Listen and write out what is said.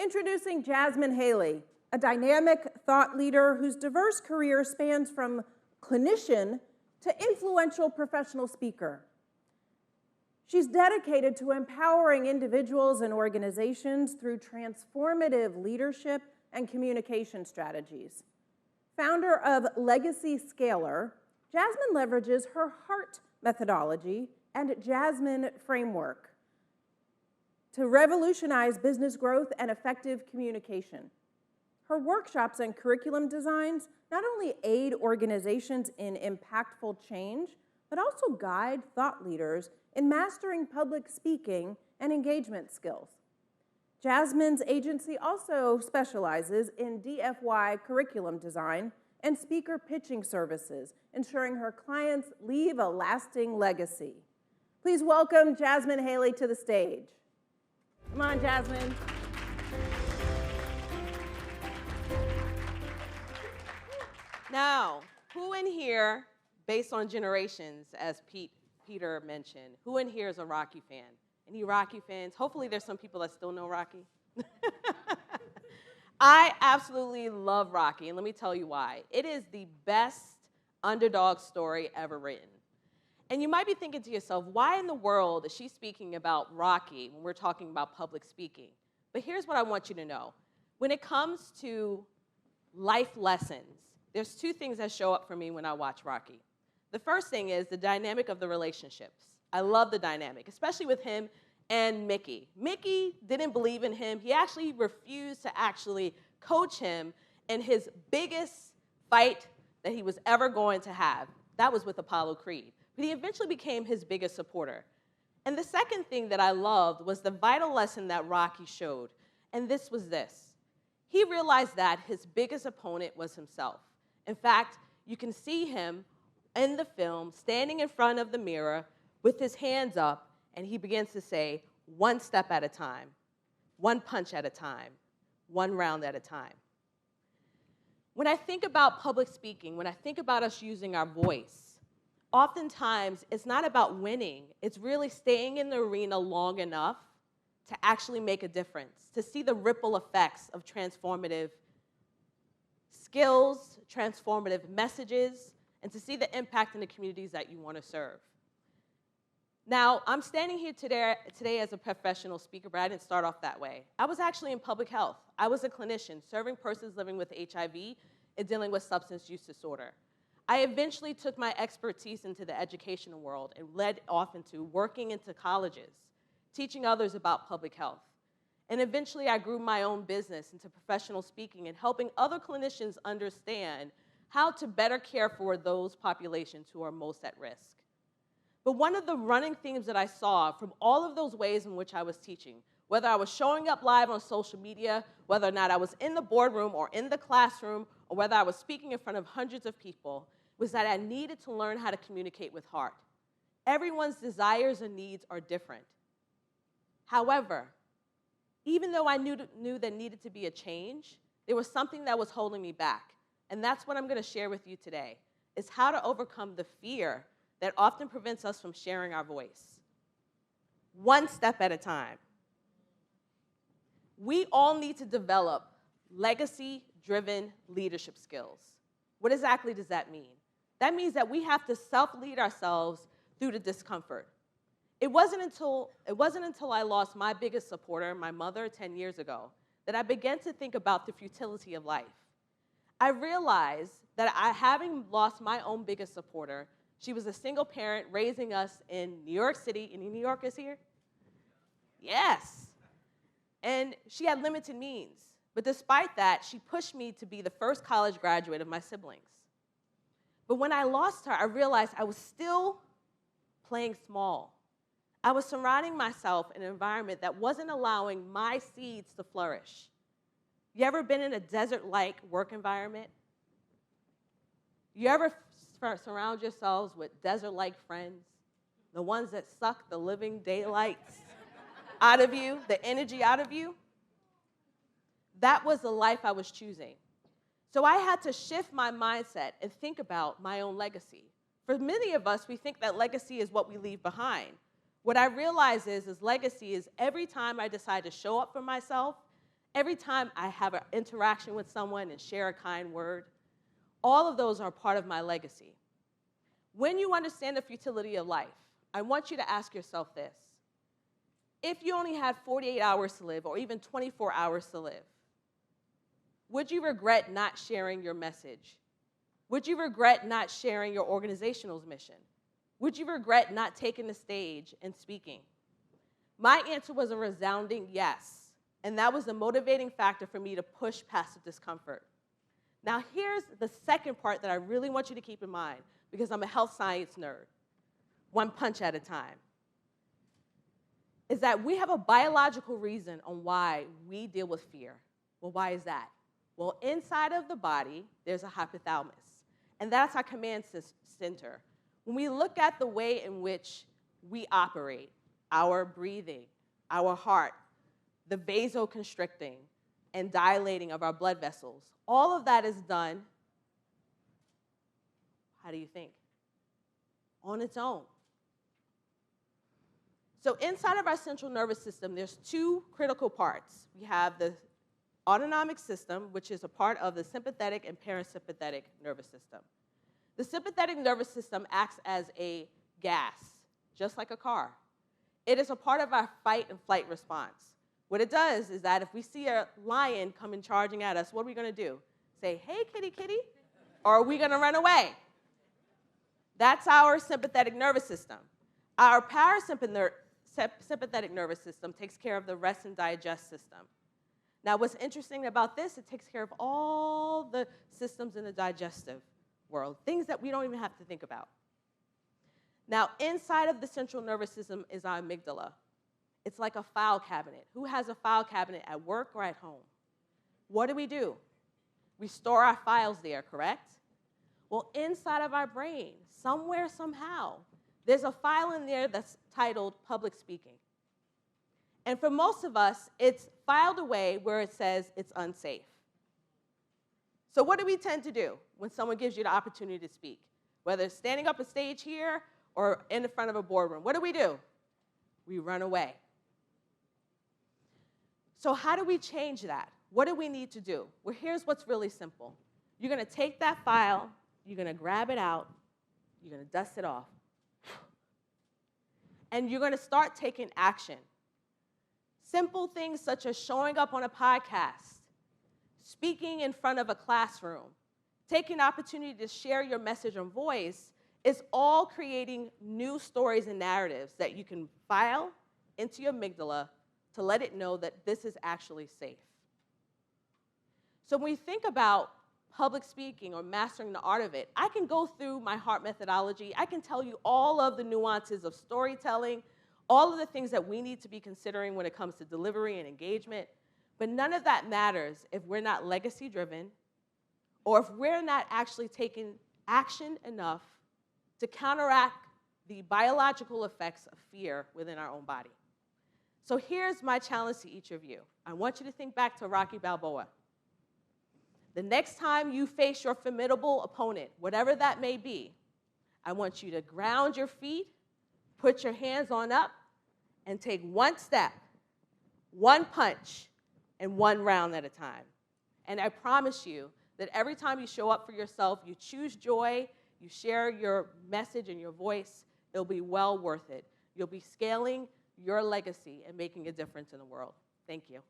Introducing Jasmin Haley, a dynamic thought leader whose diverse career spans from clinician to influential professional speaker. She's dedicated to empowering individuals and organizations through transformative leadership and communication strategies. Founder of Legacy Scalar, Jasmin leverages her HEART methodology and Jasmin framework to revolutionize business growth and effective communication. Her workshops and curriculum designs not only aid organizations in impactful change, but also guide thought leaders in mastering public speaking and engagement skills. Jasmin's agency also specializes in DFY curriculum design and speaker pitching services, ensuring her clients leave a lasting legacy. Please welcome Jasmin Haley to the stage. Come on, Jasmin. Now, who in here, based on generations, as Peter mentioned, who in here is a Rocky fan? Any Rocky fans? Hopefully there's some people that still know Rocky. I absolutely love Rocky, and let me tell you why. It is the best underdog story ever written. And you might be thinking to yourself, why in the world is she speaking about Rocky when we're talking about public speaking? But here's what I want you to know. When it comes to life lessons, there's two things that show up for me when I watch Rocky. The first thing is the dynamic of the relationships. I love the dynamic, especially with him and Mickey. Mickey didn't believe in him. He actually refused to actually coach him in his biggest fight that he was ever going to have. That was with Apollo Creed. But he eventually became his biggest supporter. And the second thing that I loved was the vital lesson that Rocky showed. And this was this. He realized that his biggest opponent was himself. In fact, you can see him in the film standing in front of the mirror with his hands up, and he begins to say, one step at a time, one punch at a time, one round at a time. When I think about public speaking, when I think about us using our voice, oftentimes it's not about winning. It's really staying in the arena long enough to actually make a difference, to see the ripple effects of transformative skills, transformative messages, and to see the impact in the communities that you want to serve. Now, I'm standing here today as a professional speaker, but I didn't start off that way. I was actually in public health. I was a clinician serving persons living with HIV and dealing with substance use disorder. I eventually took my expertise into the educational world and led off into working into colleges, teaching others about public health. And eventually I grew my own business into professional speaking and helping other clinicians understand how to better care for those populations who are most at risk. But one of the running themes that I saw from all of those ways in which I was teaching, whether I was showing up live on social media, whether or not I was in the boardroom or in the classroom, or whether I was speaking in front of hundreds of people, was that I needed to learn how to communicate with heart. Everyone's desires and needs are different. However, even though I knew there needed to be a change, there was something that was holding me back. And that's what I'm going to share with you today, is how to overcome the fear that often prevents us from sharing our voice. One step at a time. We all need to develop legacy-driven leadership skills. What exactly does that mean? That means that we have to self-lead ourselves through the discomfort. It wasn't until I lost my biggest supporter, my mother, 10 years ago, that I began to think about the futility of life. I realized that having lost my own biggest supporter, she was a single parent raising us in New York City. Any New Yorkers here? Yes. And she had limited means. But despite that, she pushed me to be the first college graduate of my siblings. But when I lost her, I realized I was still playing small. I was surrounding myself in an environment that wasn't allowing my seeds to flourish. You ever been in a desert-like work environment? You ever surround yourselves with desert-like friends? The ones that suck the living daylights out of you, the energy out of you? That was the life I was choosing. So I had to shift my mindset and think about my own legacy. For many of us, we think that legacy is what we leave behind. What I realize is legacy is every time I decide to show up for myself every time I have an interaction with someone and share a kind word, all of those are part of my legacy. When you understand the futility of life, I want you to ask yourself this. If you only had 48 hours to live or even 24 hours to live, would you regret not sharing your message? Would you regret not sharing your organizational mission? Would you regret not taking the stage and speaking? My answer was a resounding yes, and that was the motivating factor for me to push past the discomfort. Now, here's the second part that I really want you to keep in mind, because I'm a health science nerd, one punch at a time, is that we have a biological reason on why we deal with fear. Well, why is that? Well, inside of the body, there's a hypothalamus, and that's our command center. When we look at the way in which we operate, our breathing, our heart, the vasoconstricting and dilating of our blood vessels, all of that is done, how do you think? On its own. So inside of our central nervous system, there's two critical parts. We have the autonomic system, which is a part of the sympathetic and parasympathetic nervous system. The sympathetic nervous system acts as a gas, just like a car. It is a part of our fight and flight response. What it does is that if we see a lion coming charging at us, what are we going to do? Say, hey, kitty, kitty? Or are we going to run away? That's our sympathetic nervous system. Our parasympathetic nervous system takes care of the rest and digest system. Now, what's interesting about this, it takes care of all the systems in the digestive world, things that we don't even have to think about. Now, inside of the central nervous system is our amygdala. It's like a file cabinet. Who has a file cabinet at work or at home? What do? We store our files there, correct? Well, inside of our brain, somewhere, somehow, there's a file in there that's titled public speaking. And for most of us, it's filed away where it says it's unsafe. So what do we tend to do when someone gives you the opportunity to speak? Whether it's standing up a stage here or in the front of a boardroom, what do? We run away. So how do we change that? What do we need to do? Well, here's what's really simple. You're going to take that file, you're going to grab it out, you're going to dust it off, and you're going to start taking action. Simple things such as showing up on a podcast, speaking in front of a classroom, taking the opportunity to share your message and voice is all creating new stories and narratives that you can file into your amygdala to let it know that this is actually safe. So when we think about public speaking or mastering the art of it, I can go through my HEART methodology. I can tell you all of the nuances of storytelling, all of the things that we need to be considering when it comes to delivery and engagement, but none of that matters if we're not legacy-driven or if we're not actually taking action enough to counteract the biological effects of fear within our own body. So here's my challenge to each of you. I want you to think back to Rocky Balboa. The next time you face your formidable opponent, whatever that may be, I want you to ground your feet, put your hands on up, and take one step, one punch, and one round at a time. And I promise you that every time you show up for yourself, you choose joy, you share your message and your voice, it'll be well worth it. You'll be scaling your legacy and making a difference in the world. Thank you.